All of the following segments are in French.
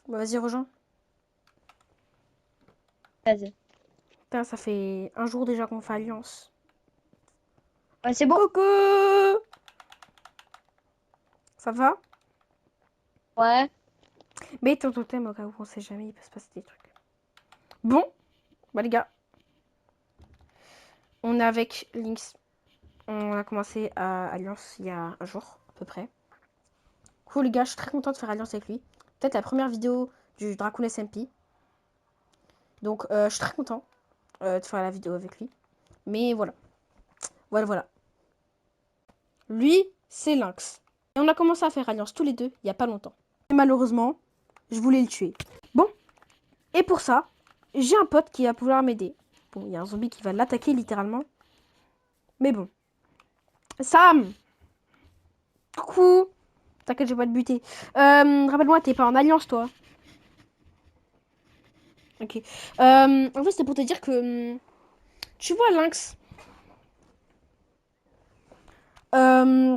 Bah, vas-y, rejoins. Vas-y. Putain, ça fait un jour déjà qu'on fait alliance. Ouais, c'est bon. Coucou! Ça va? Ouais. Mets ton totem au cas où on sait jamais, il peut se passer des trucs. Bon, bah les gars, on est avec Lynx. On a commencé à Alliance il y a un jour, à peu près. Cool les gars, je suis très contente de faire Alliance avec lui. Peut-être la première vidéo du Dracoon SMP. Donc je suis très content de faire la vidéo avec lui. Mais voilà. Voilà. Lui, c'est Lynx. Et on a commencé à faire Alliance tous les deux il y a pas longtemps. Et malheureusement, je voulais le tuer. Bon, et pour ça, j'ai un pote qui va pouvoir m'aider. Bon, il y a un zombie qui va l'attaquer littéralement. Mais bon. Sam! Coucou! T'inquiète, je vais pas te buter. Rappelle-moi, t'es pas en alliance, toi? Ok. En fait, c'était pour te dire que... Tu vois, Lynx. Euh,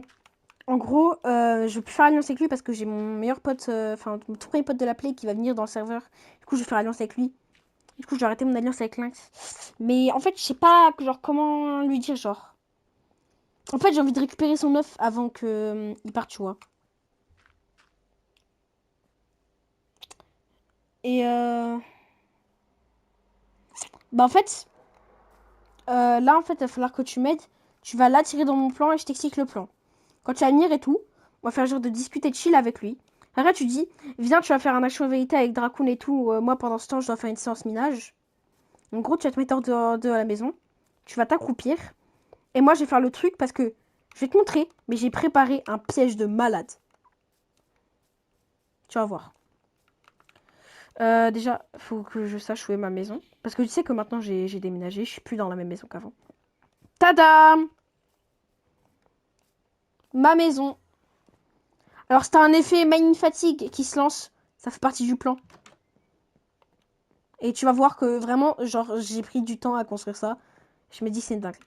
En gros, je vais plus faire alliance avec lui parce que j'ai mon meilleur pote... Enfin, mon tout premier pote de la play qui va venir dans le serveur. Du coup, je vais faire alliance avec lui. Du coup, je vais arrêter mon alliance avec Lynx. Mais en fait, je sais pas, genre, comment lui dire, genre... En fait, j'ai envie de récupérer son œuf avant que il parte, tu vois. Et bah en fait, là en fait, il va falloir que tu m'aides. Tu vas l'attirer dans mon plan et je t'explique le plan. Quand tu vas venir et tout, on va faire genre de discuter de chill avec lui. Après, tu dis, viens, tu vas faire un action vérité avec Dracoon et tout. Moi, pendant ce temps, je dois faire une séance minage. En gros, tu vas te mettre dehors de la maison. Tu vas t'accroupir. Et moi, je vais faire le truc parce que je vais te montrer, mais j'ai préparé un piège de malade. Tu vas voir. Déjà, faut que je sache où est ma maison. Parce que tu sais que maintenant, j'ai déménagé. Je suis plus dans la même maison qu'avant. Tadam! Ma maison. Alors, c'est un effet Mine Fatigue qui se lance. Ça fait partie du plan. Et tu vas voir que vraiment, genre, j'ai pris du temps à construire ça. Je me dis, c'est dingue.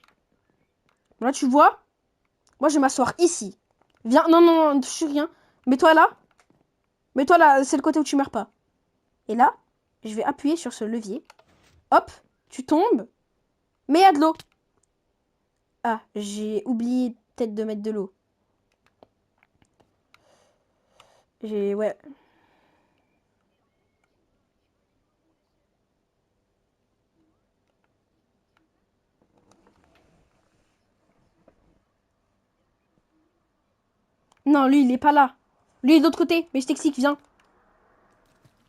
Là, tu vois, moi, je vais m'asseoir ici. Viens, non, ne touche rien. Mets-toi là. Mets-toi là, c'est le côté où tu meurs pas. Et là, je vais appuyer sur ce levier. Hop, tu tombes. Mais il y a de l'eau. Ah, j'ai oublié peut-être de mettre de l'eau. Ouais. Non, lui, il est pas là. Lui, il est de l'autre côté. Mais je t'explique, viens.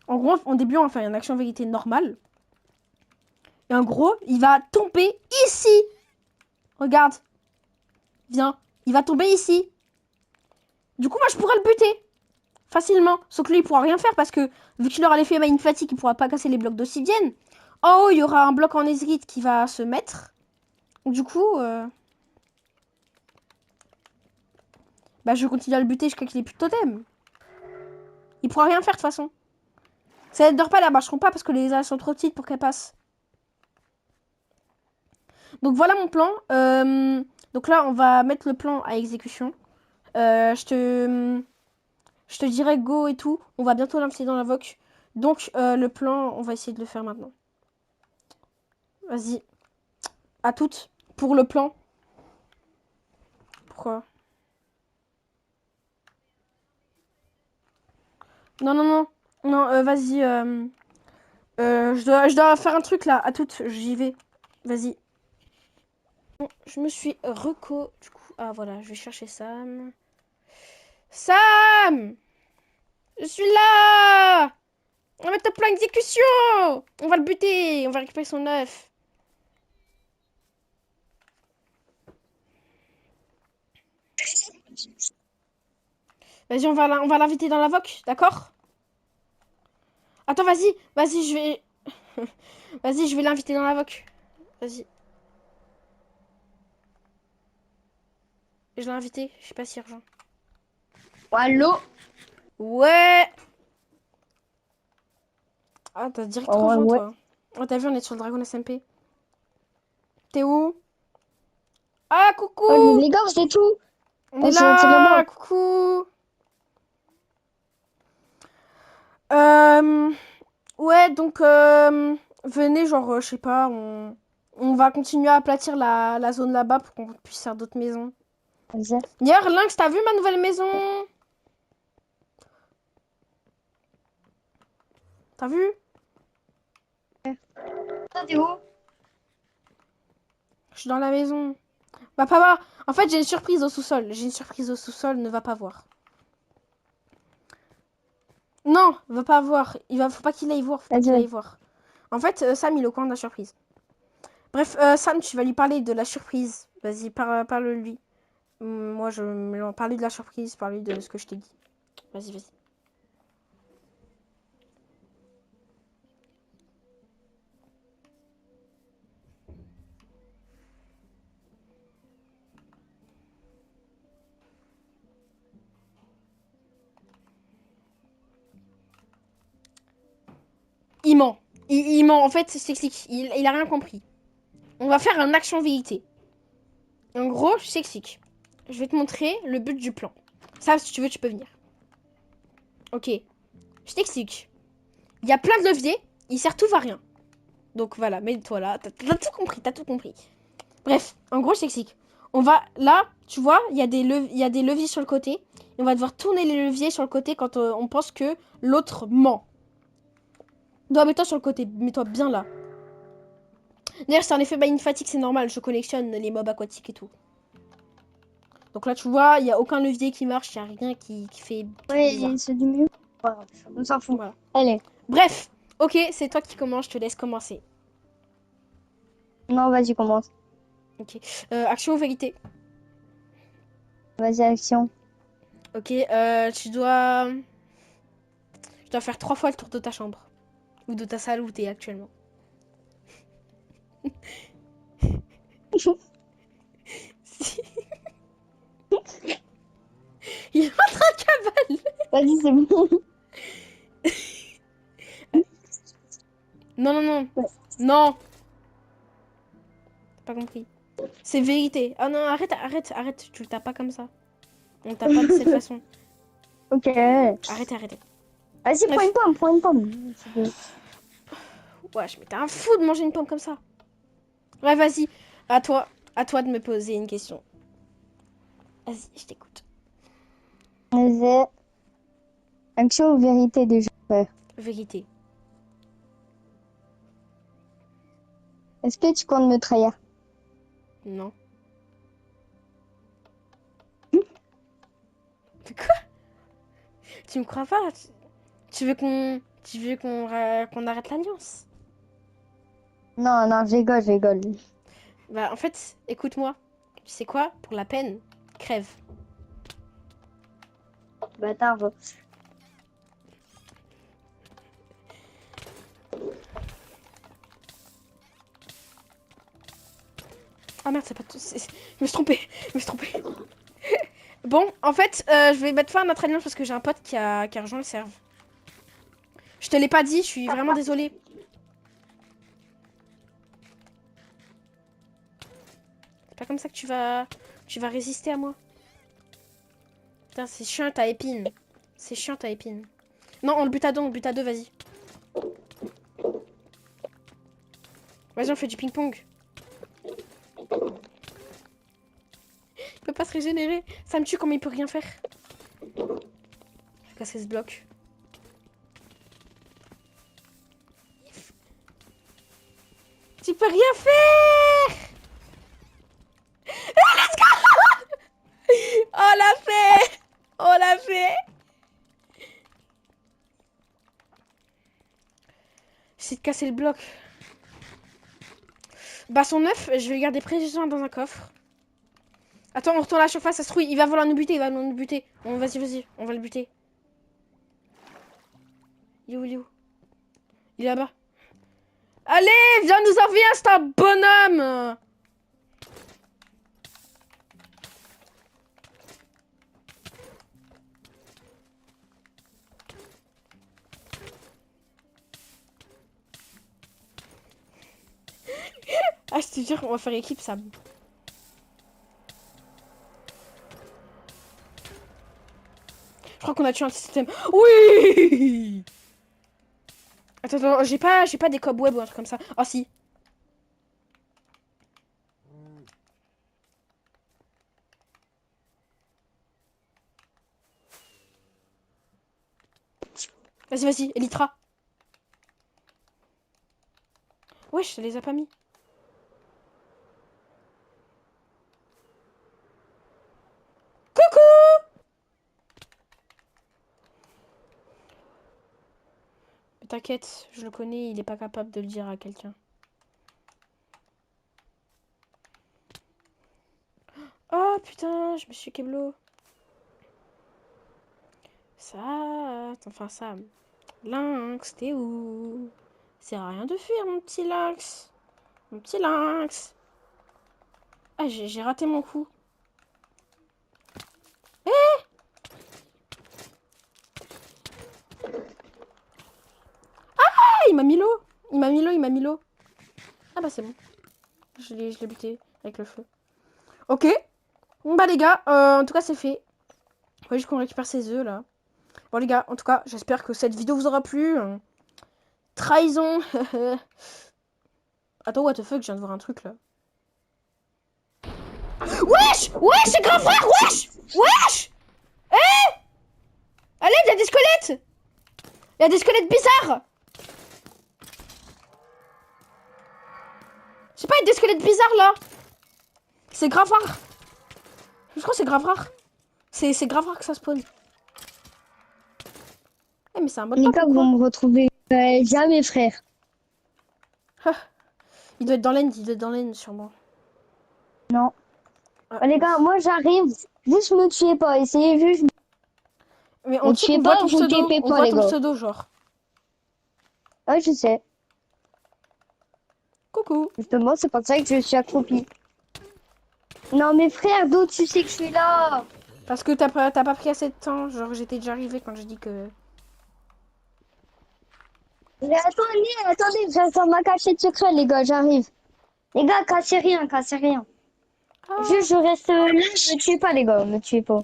En gros, en début, on va faire une action vérité normale. Et en gros, il va tomber ici. Regarde. Viens. Il va tomber ici. Du coup, moi, je pourrais le buter. Facilement. Sauf que lui, il pourra rien faire parce que, vu qu'il aura l'effet Mine Fatigue, il pourra pas casser les blocs d'obsidienne. En haut, il y aura un bloc en Ezreal qui va se mettre. Du coup, bah, je continue à le buter jusqu'à qu'il ait plus de totem. Il pourra rien faire de toute façon. Ça ne dort pas, là, marcheront pas parce que les ailes sont trop petites pour qu'elles passent. Donc voilà mon plan. Donc là, on va mettre le plan à exécution. Je te dirai go et tout. On va bientôt l'inviter dans la VOC. Donc le plan, on va essayer de le faire maintenant. Vas-y. À toutes pour le plan. Pourquoi? Non. Non, vas-y. Je dois faire un truc là. À toutes, j'y vais. Vas-y. Bon, je me suis reco. Du coup, ah voilà, je vais chercher Sam. Sam! Je suis là! On va mettre le plan exécution! On va le buter! On va récupérer son œuf. Vas-y, on va l'inviter dans la VOC, d'accord? Attends, vas-y, je vais... Vas-y, je vais l'inviter dans la VOC. Vas-y. Je l'ai invité, je sais pas si urgent. Allô? Ouais! Ah, t'as direct Oh, rejoint, ouais. toi. Oh, t'as vu, on est sur le Dragon SMP. T'es où? Ah, Oh, il ouvre coucou! les gorges et tout. On est Oh, c'est là! vraiment. Coucou! Ouais, donc venez, genre, je sais pas, on va continuer à aplatir la zone là-bas pour qu'on puisse faire d'autres maisons. Vas-y. D'ailleurs, Lynx, t'as vu ma nouvelle maison? T'as vu? Toi, t'es où? Je suis dans la maison. Va pas voir. En fait, j'ai une surprise au sous-sol. J'ai une surprise au sous-sol, ne va pas voir. Non, va pas voir. Faut pas qu'il aille voir. Faut pas qu'il Vas-y. aille voir. En fait, Sam, il est au coin de la surprise. Bref, Sam, tu vas lui parler de la surprise. Vas-y, parle-lui. Moi, je vais lui parler de la surprise, parler de ce que je t'ai dit. Vas-y, vas-y. Il ment. Il ment. En fait, je t'explique. Il a rien compris. On va faire un action-vérité. En gros, je t'explique. Je vais te montrer le but du plan. Ça, si tu veux, tu peux venir. Ok. Je t'explique. Il y a plein de leviers. Ils servent tout à rien. Donc voilà, mets-toi là. T'as tout compris, t'as tout compris. Bref, en gros, je t'explique. On va, là, tu vois, il y a des leviers sur le côté. Et on va devoir tourner les leviers sur le côté quand on pense que l'autre ment. Donc, mets-toi sur le côté. Mets-toi bien là. D'ailleurs, c'est un effet une fatigue, c'est normal. Je collectionne les mobs aquatiques et tout. Donc là, tu vois, il n'y a aucun levier qui marche. Il n'y a rien qui fait Ouais, bizarre. c'est du mieux. Voilà, on s'en fout. Voilà. Allez. Bref, ok, c'est toi qui commence. Je te laisse commencer. Non, vas-y, commence. Ok. Action ou vérité? Vas-y, action. Ok, tu dois faire 3 fois le tour de ta chambre. Ou de ta salle où tu es actuellement. Il est en train de cavale. Vas-y, c'est bon. Non, non, non. Ouais. Non. T'as pas compris. C'est vérité. Ah non, arrête, arrête, arrête. Tu le tapes pas comme ça. On tape pas de cette façon. Ok. Arrêtez, arrêtez. Vas-y, prends Bref. une pomme, prends une pomme. Wesh, mais t'es un fou de manger une pomme comme ça. Ouais, vas-y. À toi. À toi de me poser une question. Vas-y, je t'écoute. Vas-y. Action ou vérité déjà? Ouais. Vérité. Est-ce que tu comptes me trahir? Non. Quoi? Tu me crois pas? Tu veux qu'on arrête l'alliance? Non, non, je rigole, je rigole. Bah, en fait, écoute-moi. Tu sais quoi? Pour la peine, crève. Bâtard, va. Ah merde, c'est pas tout. Je me suis trompée. Je me suis trompée. Bon, en fait, je vais mettre fin à notre alliance parce que j'ai un pote qui a rejoint le serve. Je te l'ai pas dit, je suis vraiment désolée. C'est pas comme ça que tu vas résister à moi. Putain, c'est chiant ta épine. C'est chiant ta épine. Non, on le bute à deux, vas-y. Vas-y, on fait du ping-pong. Il peut pas se régénérer. Ça me tue comme il peut rien faire. Je vais casser ce bloc. Tu peux rien faire. Ah, let's go. On l'a fait. On l'a fait. J'essaie de casser le bloc. Basson 9, je vais le garder précisément dans un coffre. Attends, on retourne à la surface, ça se trouve, il va vouloir nous buter, il va nous buter. Vas-y, vas-y, on va le buter. Il est où, il est où? Il est là-bas. Allez, viens nous envahir, c'est un bonhomme. Ah, je te jure, on va faire équipe, Sam. Je crois qu'on a tué un système. Oui. Attends, j'ai pas des cobwebs ou un truc comme ça. Oh si. Vas-y, Elytra. Wesh, ça les a pas mis. Coucou! Mais t'inquiète, je le connais, il est pas capable de le dire à quelqu'un. Oh putain, je me suis keblo. Ça, enfin ça. Lynx, t'es où? C'est rien de fuir, mon petit lynx. Mon petit lynx. Ah, j'ai raté mon coup. Ah, il m'a mis l'eau. Il m'a mis l'eau. Ah bah c'est bon. Je l'ai buté avec le feu. Ok. Bon bah les gars, en tout cas c'est fait. Faut juste qu'on récupère ces œufs là. Bon les gars, en tout cas, j'espère que cette vidéo vous aura plu. Trahison. Attends, what the fuck, je viens de voir un truc là. Wesh! Wesh, c'est grand frère, wesh! Wesh! Allez, il y a des squelettes! Il y a des squelettes bizarres! Je sais pas, il y a des squelettes bizarres là! C'est grave rare! Je crois que c'est grave rare. C'est grave rare que ça spawn. Eh, mais c'est un mode Les pack gars ou quoi? vont me retrouver jamais, frère. Ah, il doit être dans l'end, sûrement. Non. Ah, Oh, les gars, moi j'arrive. Juste me tuez pas. Essayez juste. mais Me on sait tuez qu'on voit pas, ton vous pseudo. TP On pas, voit les ton gars. pseudo, genre. Ouais, je sais. Coucou. Justement, c'est pour ça que je suis accroupi. Non, mais frère, d'où tu sais que je suis là? Parce que t'as pas pris assez de temps. Genre, j'étais déjà arrivé quand j'ai dit que. Mais attendez, je reste dans ma cachette secrète, les gars, j'arrive. Les gars, cassez rien, cassez rien. Ah, Juste, je reste là, me tuez pas, les gars, me tuez pas.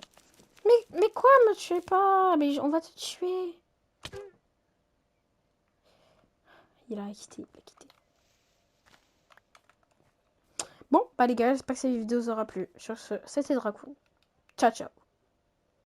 mais quoi, me tuez pas? Mais on va te tuer. Il a quitté. Bon, bah les gars, j'espère que cette vidéo vous aura plu. Sur ce, c'était Dracoon. Ciao, ciao.